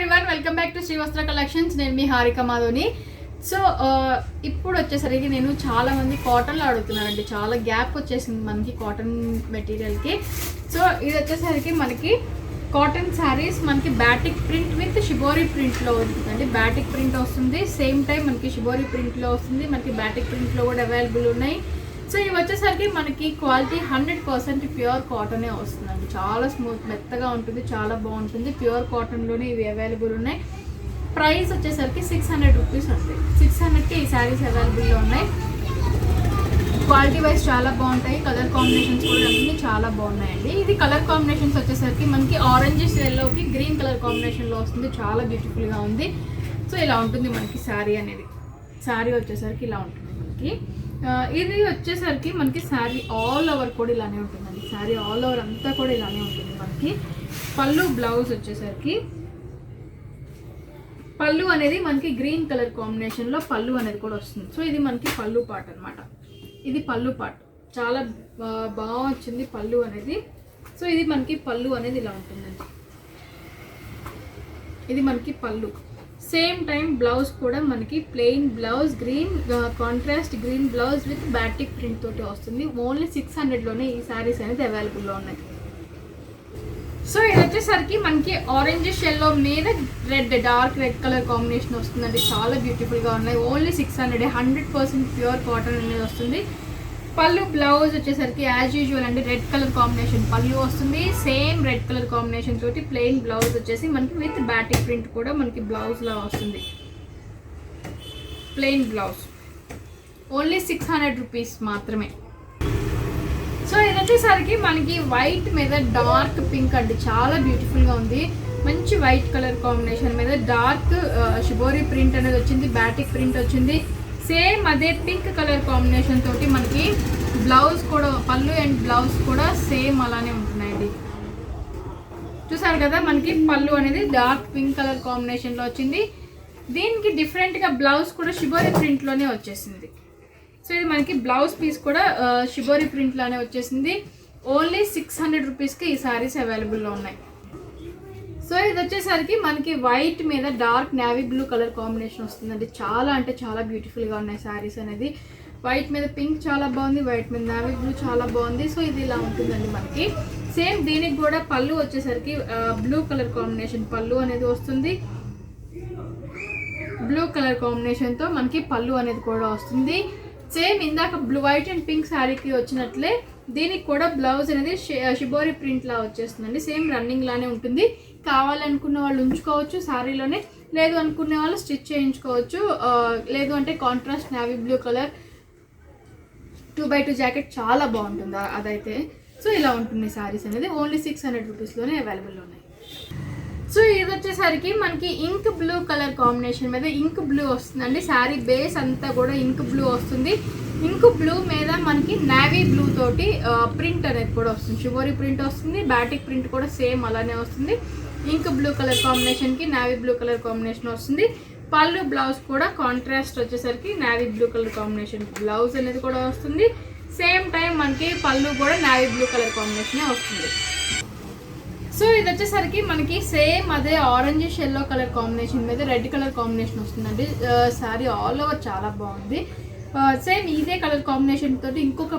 Everyone, welcome back to Sri Vastra collections. నేను మీ Harika మాధోని. So ఇప్పుడు వచ్చేసరికి నేను చాలా మంది కాటన్లో అడుగుతున్నానండి. చాలా గ్యాప్ వచ్చేసింది మనకి కాటన్ మెటీరియల్కి. సో ఇది వచ్చేసరికి మనకి కాటన్ శారీస్ మనకి బాటిక్ ప్రింట్ విత్ షిబోరి ప్రింట్లో ఉంటుందండి. బాటిక్ ప్రింట్ వస్తుంది, సేమ్ టైం మనకి షిబోరి ప్రింట్లో వస్తుంది, మనకి బాటిక్ ప్రింట్లో కూడా అవైలబుల్ ఉన్నాయి. సో ఇవి వచ్చేసరికి మనకి క్వాలిటీ 100% ప్యూర్ కాటనే వస్తుందండి. చాలా స్మూత్ మెత్తగా ఉంటుంది, చాలా బాగుంటుంది. ప్యూర్ కాటన్లోనే ఇవి అవైలబుల్ ఉన్నాయి. ప్రైస్ వచ్చేసరికి 600 రూపీస్ ఉంది. 600కి ఈ శారీస్ అవైలబుల్లో ఉన్నాయి. క్వాలిటీ వైజ్ చాలా బాగుంటాయి. కలర్ కాంబినేషన్స్ కూడా అన్నీ చాలా బాగున్నాయండి. ఇది కలర్ కాంబినేషన్స్ వచ్చేసరికి మనకి ఆరెంజ్ ఎల్లోకి గ్రీన్ కలర్ కాంబినేషన్లో వస్తుంది. చాలా బ్యూటిఫుల్గా ఉంది. సో ఇలా ఉంటుంది మనకి శారీ అనేది. శారీ వచ్చేసరికి ఇలా ఉంటుంది మనకి. ఇది వచ్చేసరికి మనకి శారీ ఆల్ ఓవర్ కూడా ఇలానే ఉంటుందండి. శారీ ఆల్ ఓవర్ అంతా కూడా ఇలానే ఉంటుంది మనకి. పళ్ళు బ్లౌజ్ వచ్చేసరికి పళ్ళు అనేది మనకి గ్రీన్ కలర్ కాంబినేషన్లో పళ్ళు అనేది కూడా వస్తుంది. సో ఇది మనకి పళ్ళు పార్ట్ అనమాట. ఇది పళ్ళు పార్ట్ చాలా బాగా వచ్చింది పళ్ళు అనేది. సో ఇది మనకి పళ్ళు అనేది ఇలా ఉంటుందండి. ఇది మనకి పళ్ళు. సేమ్ టైం బ్లౌజ్ కూడా మనకి plain blouse, green contrast green blouse with batik print తోటి వస్తుంది. ఓన్లీ 600లోనే ఈ శారీస్ అనేది అవైలబుల్లో ఉన్నాయి. సో ఇది వచ్చేసరికి మనకి ఆరెంజ్ ఎల్లో మీద red, dark red colour combination వస్తుందండి. చాలా బ్యూటిఫుల్గా ఉన్నాయి. ఓన్లీ 600, 100% ప్యూర్ కాటన్ అనేది వస్తుంది. పళ్ళు బ్లౌజ్ వచ్చేసరికి యాజ్ యూజువల్ అండి, రెడ్ కలర్ కాంబినేషన్ పళ్ళు వస్తుంది. సేమ్ రెడ్ కలర్ కాంబినేషన్ తోటి ప్లెయిన్ బ్లౌజ్ వచ్చేసి మనకి విత్ బాటిక్ ప్రింట్ కూడా మనకి బ్లౌజ్లా వస్తుంది. ప్లెయిన్ బ్లౌజ్ ఓన్లీ 600 రూపీస్ మాత్రమే. సో ఇది వచ్చేసరికి మనకి వైట్ మీద డార్క్ పింక్ అండి. చాలా బ్యూటిఫుల్గా ఉంది. మంచి వైట్ కలర్ కాంబినేషన్ మీద డార్క్ షిబోరి ప్రింట్ అనేది వచ్చింది, బాటిక్ ప్రింట్ వచ్చింది. సేమ్ అదే పింక్ కలర్ కాంబినేషన్ తోటి మనకి బ్లౌజ్ కూడా, పళ్ళు అండ్ బ్లౌజ్ కూడా సేమ్ అలానే ఉంటున్నాయండి. చూసారు కదా, మనకి పళ్ళు అనేది డార్క్ పింక్ కలర్ కాంబినేషన్లో వచ్చింది. దీనికి డిఫరెంట్గా బ్లౌజ్ కూడా షిబోరి ప్రింట్లోనే వచ్చేసింది. సో ఇది మనకి బ్లౌజ్ పీస్ కూడా షిబోరి ప్రింట్లోనే వచ్చేసింది. ఓన్లీ 600 రూపీస్కి ఈ శారీస్ అవైలబుల్లో ఉన్నాయి. సో ఇది వచ్చేసరికి మనకి వైట్ మీద dark navy blue colour combination వస్తుందండి. చాలా అంటే చాలా బ్యూటిఫుల్గా ఉన్నాయి శారీస్ అనేది. వైట్ మీద పింక్ చాలా బాగుంది, వైట్ మీద నేవీ బ్లూ చాలా బాగుంది. సో ఇది ఇలా ఉంటుందండి మనకి. సేమ్ దీనికి కూడా పళ్ళు వచ్చేసరికి బ్లూ కలర్ కాంబినేషన్ పళ్ళు అనేది వస్తుంది. బ్లూ కలర్ కాంబినేషన్తో మనకి పళ్ళు అనేది కూడా వస్తుంది. సేమ్ ఇందాక బ్లూ వైట్ అండ్ పింక్ శారీకి వచ్చినట్లే దీనికి కూడా బ్లౌజ్ అనేది షిబోరి ప్రింట్ లా వచ్చేస్తుందండి. సేమ్ రన్నింగ్ లానే ఉంటుంది. కావాలనుకున్న వాళ్ళు ఉంచుకోవచ్చు శారీలోనే, లేదు అనుకునే వాళ్ళు స్టిచ్ చేయించుకోవచ్చు. లేదు అంటే contrast navy blue colour 2x2 jacket చాలా బాగుంటుంది అదైతే. సో ఇలా ఉంటుంది శారీస్ అనేది. ఓన్లీ 600 రూపీస్లోనే అవైలబుల్ ఉన్నాయి. సో ఇది వచ్చేసరికి మనకి ఇంక్ బ్లూ కలర్ కాంబినేషన్ మీద ఇంక్ బ్లూ వస్తుందండి. శారీ బేస్ అంతా కూడా ఇంక్ బ్లూ వస్తుంది. ఇంక్ బ్లూ మీద మనకి నేవీ బ్లూ తోటి ప్రింట్ అనేది కూడా వస్తుంది. షిబోరి ప్రింట్ వస్తుంది, బాటిక్ ప్రింట్ కూడా సేమ్ అలానే వస్తుంది. ఇంక్ బ్లూ కలర్ కాంబినేషన్కి నేవీ బ్లూ కలర్ కాంబినేషన్ వస్తుంది. పళ్ళు బ్లౌజ్ కూడా కాంట్రాస్ట్ వచ్చేసరికి navy blue colour combination blouse అనేది కూడా వస్తుంది. సేమ్ టైం మనకి పళ్ళు కూడా నేవీ బ్లూ కలర్ కాంబినేషనే వస్తుంది. సో ఇది వచ్చేసరికి మనకి సేమ్ అదే ఆరెంజ్ ఎల్లో కలర్ కాంబినేషన్ మీద రెడ్ కలర్ కాంబినేషన్ వస్తుందండి. శారీ ఆల్ ఓవర్ చాలా బాగుంది. సేమ్ ఇదే కలర్ కాంబినేషన్ తోటి ఇంకొక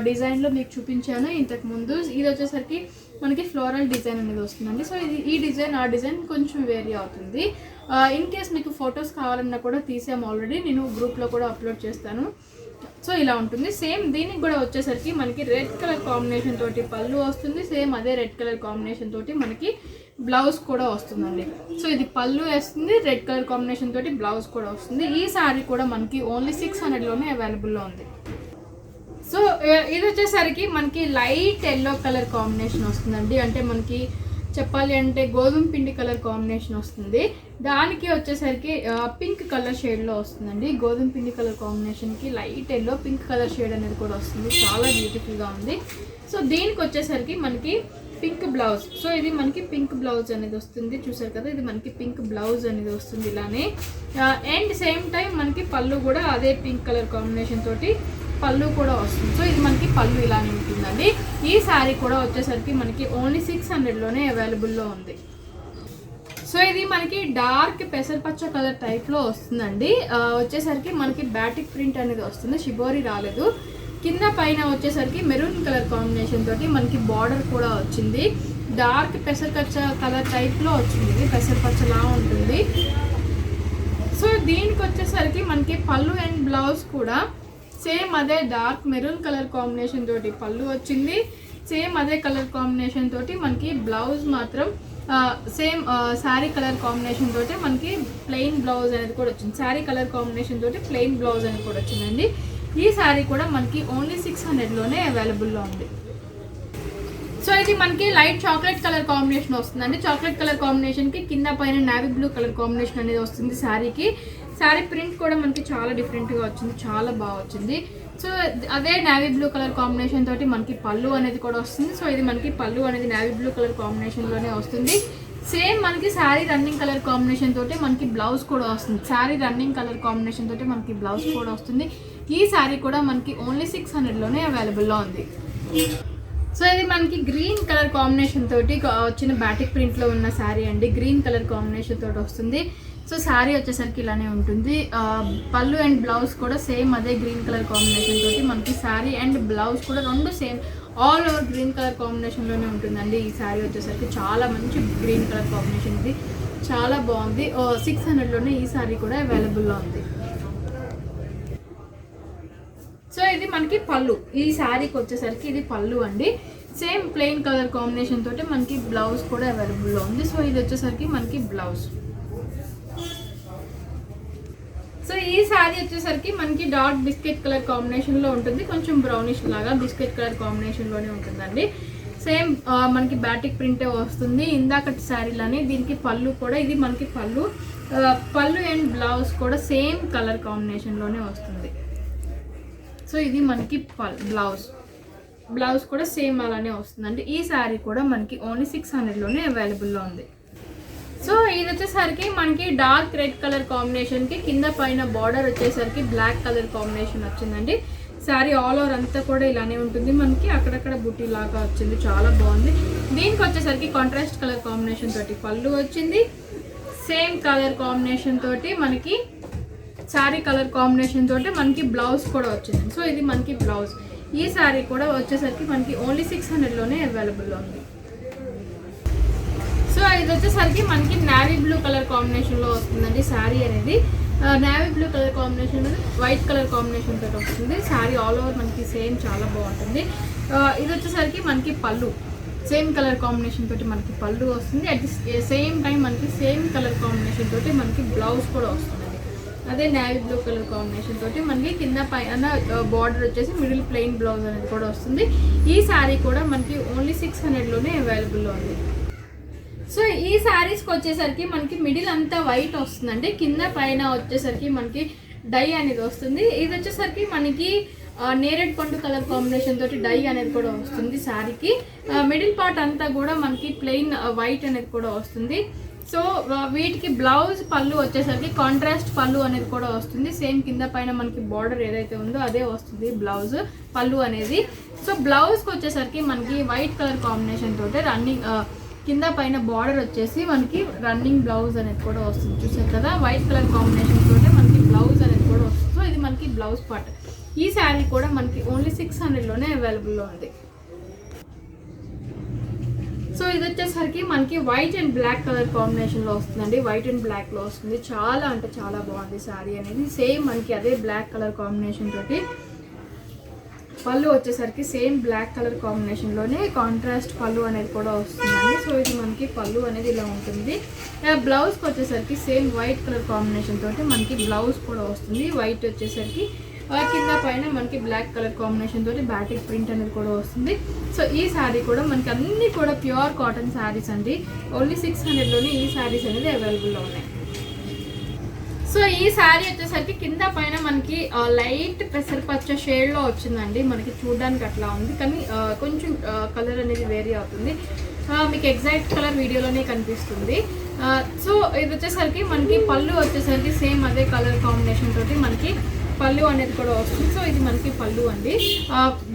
డిజైన్లో మీకు చూపించాను ఇంతకు ముందు. ఇది వచ్చేసరికి మనకి ఫ్లోరల్ డిజైన్ అనేది వస్తుందండి. సో ఇది ఈ డిజైన్ ఆ డిజైన్ కొంచెం వేరీ అవుతుంది. ఇన్ కేస్ మీకు ఫొటోస్ కావాలన్నా కూడా తీసాము ఆల్రెడీ, నేను గ్రూప్లో కూడా అప్లోడ్ చేస్తాను. సో ఇలా ఉంటుంది. సేమ్ దీనికి కూడా వచ్చేసరికి మనకి రెడ్ కలర్ కాంబినేషన్ తోటి పళ్ళు వస్తుంది. సేమ్ అదే రెడ్ కలర్ కాంబినేషన్ తోటి మనకి బ్లౌజ్ కూడా వస్తుందండి. సో ఇది పళ్ళు వేస్తుంది, రెడ్ కలర్ కాంబినేషన్ తోటి బ్లౌజ్ కూడా వస్తుంది. ఈ శారీ కూడా మనకి ఓన్లీ 600లోనే అవైలబుల్లో ఉంది. సో ఇది వచ్చేసరికి మనకి లైట్ ఎల్లో కలర్ కాంబినేషన్ వస్తుందండి. అంటే మనకి చెప్పాలి అంటే గోధుమ పిండి కలర్ కాంబినేషన్ వస్తుంది. దానికి వచ్చేసరికి పింక్ కలర్ షేడ్లో వస్తుందండి. గోధుమ పిండి కలర్ కాంబినేషన్కి light yellow pink colour shade అనేది కూడా వస్తుంది. చాలా బ్యూటిఫుల్గా ఉంది. సో దీనికి వచ్చేసరికి మనకి పింక్ బ్లౌజ్. సో ఇది మనకి పింక్ బ్లౌజ్ అనేది వస్తుంది. చూసారు కదా, ఇది మనకి పింక్ బ్లౌజ్ అనేది వస్తుంది ఇలానే. అండ్ సేమ్ టైం మనకి పళ్ళు కూడా అదే పింక్ కలర్ కాంబినేషన్ తోటి పళ్ళు కూడా వస్తుంది. సో ఇది మనకి పళ్ళు ఇలానే ఉంటుందండి. ఈ శారీ కూడా వచ్చేసరికి మనకి ఓన్లీ 600లోనే అవైలబుల్లో ఉంది. సో ఇది మనకి డార్క్ పెసరపచ్చ కలర్ టైప్లో వస్తుందండి. వచ్చేసరికి మనకి బాటిక్ ప్రింట్ అనేది వస్తుంది, షిబోరి రాలేదు. కింద పైన వచ్చేసరికి మెరూన్ కలర్ కాంబినేషన్ తోటి మనకి బార్డర్ కూడా వచ్చింది. డార్క్ పెసరపచ్చ కలర్ టైప్లో వచ్చింది, పెసరపచ్చలా ఉంటుంది. సో దీనికి వచ్చేసరికి మనకి పళ్ళు అండ్ బ్లౌజ్ కూడా సేమ్ అదే డార్క్ మెరూన్ కలర్ కాంబినేషన్ తోటి పళ్ళు వచ్చింది. సేమ్ అదే కలర్ కాంబినేషన్ తోటి మనకి బ్లౌజ్ మాత్రం సేమ్ శారీ కలర్ కాంబినేషన్ తోటి మనకి ప్లెయిన్ బ్లౌజ్ అనేది కూడా వచ్చింది. శారీ కలర్ కాంబినేషన్ తోటి ప్లెయిన్ బ్లౌజ్ అనేది కూడా వచ్చిందండి. ఈ శారీ కూడా మనకి ఓన్లీ 600లోనే అవైలబుల్లో ఉంది. సో ఇది మనకి లైట్ చాక్లెట్ కలర్ కాంబినేషన్ వస్తుందండి. చాక్లెట్ కలర్ కాంబినేషన్కి కింద పైన నావీ బ్లూ కలర్ కాంబినేషన్ అనేది వస్తుంది శారీకి. శారీ ప్రింట్ కూడా మనకి చాలా డిఫరెంట్గా వచ్చింది, చాలా బాగా వచ్చింది. సో అదే నావీ బ్లూ కలర్ కాంబినేషన్ తోటి మనకి పళ్ళు అనేది కూడా వస్తుంది. సో ఇది మనకి పళ్ళు అనేది నావీ బ్లూ కలర్ కాంబినేషన్లోనే వస్తుంది. సేమ్ మనకి శారీ రన్నింగ్ కలర్ కాంబినేషన్ తోటి మనకి బ్లౌజ్ కూడా వస్తుంది. శారీ రన్నింగ్ కలర్ కాంబినేషన్ తోటి మనకి బ్లౌజ్ కూడా వస్తుంది. ఈ శారీ కూడా మనకి ఓన్లీ 600లోనే అవైలబుల్లో ఉంది. సో ఇది మనకి గ్రీన్ కలర్ కాంబినేషన్ తోటి వచ్చిన బాటిక్ ప్రింట్లో ఉన్న శారీ అండి. గ్రీన్ కలర్ కాంబినేషన్ తోటి వస్తుంది. సో శారీ వచ్చేసరికి ఇలానే ఉంటుంది. పళ్ళు అండ్ బ్లౌజ్ కూడా సేమ్ అదే గ్రీన్ కలర్ కాంబినేషన్ తోటి మనకి శారీ అండ్ బ్లౌజ్ కూడా రెండు same all over green colour కాంబినేషన్లోనే ఉంటుందండి. ఈ శారీ వచ్చేసరికి చాలా మంచి గ్రీన్ కలర్ కాంబినేషన్, ఇది చాలా బాగుంది. 600లోనే ఈ శారీ కూడా అవైలబుల్లో ఉంది. సో ఇది మనకి పళ్ళు, ఈ శారీకి వచ్చేసరికి ఇది పళ్ళు అండి. సేమ్ ప్లెయిన్ కలర్ కాంబినేషన్ తోటి మనకి బ్లౌజ్ కూడా అవైలబుల్లో ఉంది. సో ఇది వచ్చేసరికి మనకి బ్లౌజ్. సో ఈ శారీ వచ్చేసరికి మనకి డార్క్ బిస్కెట్ కలర్ కాంబినేషన్లో ఉంటుంది, కొంచెం బ్రౌనిష్ లాగా బిస్కెట్ కలర్ కాంబినేషన్లోనే ఉంటుందండి. సేమ్ మనకి బాటిక్ ప్రింటే వస్తుంది ఇందాకటి శారీలని. దీనికి పళ్ళు కూడా, ఇది మనకి పళ్ళు అండ్ బ్లౌజ్ కూడా సేమ్ కలర్ కాంబినేషన్లోనే వస్తుంది. సో ఇది మనకి బ్లౌజ్ కూడా సేమ్ అలానే వస్తుందండి. ఈ శారీ కూడా మనకి ఓన్లీ 600లోనే అవైలబుల్లో ఉంది. సో ఇది వచ్చేసరికి మనకి డార్క్ రెడ్ కలర్ కాంబినేషన్కి కింద పైన బార్డర్ వచ్చేసరికి బ్లాక్ కలర్ కాంబినేషన్ వచ్చిందండి. శారీ ఆల్ ఓవర్ అంతా కూడా ఇలానే ఉంటుంది, మనకి అక్కడక్కడ బుట్టి లాగా వచ్చింది, చాలా బాగుంది. దీనికి వచ్చేసరికి కాంట్రాస్ట్ కలర్ కాంబినేషన్ తోటి పళ్ళు వచ్చింది. సేమ్ కలర్ కాంబినేషన్ తోటి మనకి శారీ కలర్ కాంబినేషన్ తోటి మనకి బ్లౌజ్ కూడా వచ్చింది. సో ఇది మనకి బ్లౌజ్. ఈ శారీ కూడా వచ్చేసరికి మనకి ఓన్లీ 600లోనే అవైలబుల్లో ఉంది. సో ఇది వచ్చేసరికి మనకి నావీ బ్లూ కలర్ కాంబినేషన్లో వస్తుందండి శారీ అనేది. నావీ బ్లూ కలర్ కాంబినేషన్ మీద వైట్ కలర్ కాంబినేషన్ తోటి వస్తుంది. శారీ ఆల్ ఓవర్ మనకి సేమ్ చాలా బాగుంటుంది. ఇది వచ్చేసరికి మనకి పళ్ళు సేమ్ కలర్ కాంబినేషన్ తోటి మనకి పళ్ళు వస్తుంది. అట్ ది సేమ్ టైం మనకి సేమ్ కలర్ కాంబినేషన్ తోటి మనకి బ్లౌజ్ కూడా వస్తుంది. అదే నావీ బ్లూ కలర్ కాంబినేషన్ తోటి మనకి కింద పైన బార్డర్ వచ్చేసి మిడిల్ ప్లెయిన్ బ్లౌజ్ అనేది కూడా వస్తుంది. ఈ శారీ కూడా మనకి ఓన్లీ 600లోనే అవైలబుల్లో ఉంది. సో ఈ శారీస్కి వచ్చేసరికి మనకి మిడిల్ అంతా వైట్ వస్తుందండి, కింద పైన వచ్చేసరికి మనకి డై అనేది వస్తుంది. ఇది వచ్చేసరికి మనకి నేరేడ్ పండు కలర్ కాంబినేషన్ తోటి డై అనేది కూడా వస్తుంది శారీకి. మిడిల్ పార్ట్ అంతా కూడా మనకి ప్లెయిన్ వైట్ అనేది కూడా వస్తుంది. సో వీటికి బ్లౌజ్ పళ్ళు వచ్చేసరికి కాంట్రాస్ట్ పళ్ళు అనేది కూడా వస్తుంది. సేమ్ కింద పైన మనకి బార్డర్ ఏదైతే ఉందో అదే వస్తుంది బ్లౌజ్ పళ్ళు అనేది. సో బ్లౌజ్కి వచ్చేసరికి మనకి వైట్ కలర్ కాంబినేషన్ తోటి రన్నింగ్ కింద పైన బార్డర్ వచ్చేసి మనకి రన్నింగ్ బ్లౌజ్ అనేది కూడా వస్తుంది. చూసారు కదా, వైట్ కలర్ కాంబినేషన్ తోటి మనకి బ్లౌజ్ అనేది కూడా వస్తుంది. సో ఇది మనకి బ్లౌజ్ పార్ట్. ఈ శారీ కూడా మనకి ఓన్లీ 600లోనే అవైలబుల్లో ఉంది. సో ఇది వచ్చేసరికి మనకి వైట్ అండ్ బ్లాక్ కలర్ కాంబినేషన్లో వస్తుందండి. వైట్ అండ్ బ్లాక్లో వస్తుంది, చాలా అంటే చాలా బాగుంది శారీ అనేది. సేమ్ మనకి అదే బ్లాక్ కలర్ కాంబినేషన్ తోటి పళ్ళు వచ్చేసరికి సేమ్ బ్లాక్ కలర్ కాంబినేషన్లోనే కాంట్రాస్ట్ పళ్ళు అనేది కూడా వస్తుందండి. సో ఇది మనకి పళ్ళు అనేది ఇలా ఉంటుంది. బ్లౌజ్కి వచ్చేసరికి సేమ్ వైట్ కలర్ కాంబినేషన్ తోటి మనకి బ్లౌజ్ కూడా వస్తుంది. వైట్ వచ్చేసరికి కింద పైన మనకి బ్లాక్ కలర్ కాంబినేషన్ తోటి బాటిక్ ప్రింట్ అనేది కూడా వస్తుంది. సో ఈ శారీ కూడా మనకి అన్నీ కూడా ప్యూర్ కాటన్ శారీస్ అండి. ఓన్లీ 600లోనే ఈ శారీస్ అనేది అవైలబుల్లో ఉన్నాయి. సో ఈ శారీ వచ్చేసరికి కింద పైన మనకి లైట్ పెసరపచ్చ షేడ్లో వచ్చిందండి. మనకి చూడడానికి అట్లా ఉంది, కానీ కొంచెం కలర్ అనేది వేరీ అవుతుంది. మీకు ఎగ్జాక్ట్ కలర్ వీడియోలోనే కనిపిస్తుంది. సో ఇది వచ్చేసరికి మనకి పళ్ళు వచ్చేసరికి సేమ్ అదే కలర్ కాంబినేషన్ తోటి మనకి పళ్ళు అనేది కూడా వస్తుంది. సో ఇది మనకి పళ్ళు అండి.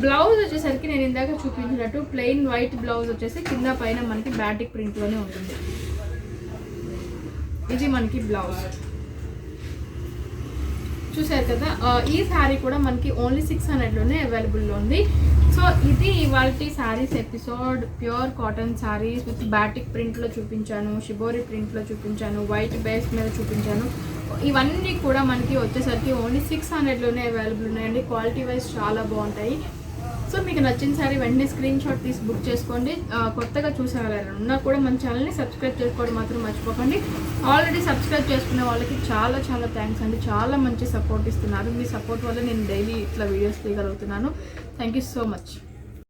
బ్లౌజ్ వచ్చేసరికి నేను ఇందాక చూపించినట్టు ప్లెయిన్ వైట్ బ్లౌజ్ వచ్చేసి కింద పైన మనకి బాటిక్ ప్రింట్లోనే ఉంటుంది. ఇది మనకి బ్లౌజ్. చూసారు కదా, ఈ శారీ కూడా మనకి ఓన్లీ 600లోనే అవైలబుల్లో ఉంది. సో ఇది ఇవాళ saris episode. Pure cotton saris with batik ప్రింట్లో చూపించాను, షిబోరి ప్రింట్లో చూపించాను, వైట్ బేస్ మీద చూపించాను. ఇవన్నీ కూడా మనకి వచ్చేసరికి ఓన్లీ 600లోనే అవైలబుల్ ఉన్నాయండి. క్వాలిటీ వైజ్ చాలా బాగుంటాయి. సో మీకు నచ్చిన శారీ వెంటనే స్క్రీన్ షాట్ తీసి బుక్ చేసుకోండి. కొత్తగా చూసేవాళ్ళన్నా కూడా మన ఛానల్ని సబ్స్క్రైబ్ చేసుకోవడం మాత్రం మర్చిపోకండి. ఆల్రెడీ సబ్స్క్రైబ్ చేసుకునే వాళ్ళకి చాలా చాలా థ్యాంక్స్ అండి. చాలా మంచి సపోర్ట్ ఇస్తున్నారు. మీ సపోర్ట్ వల్ల నేను డైలీ ఇట్లా వీడియోస్ తీయగలుగుతున్నాను. Thank you so much.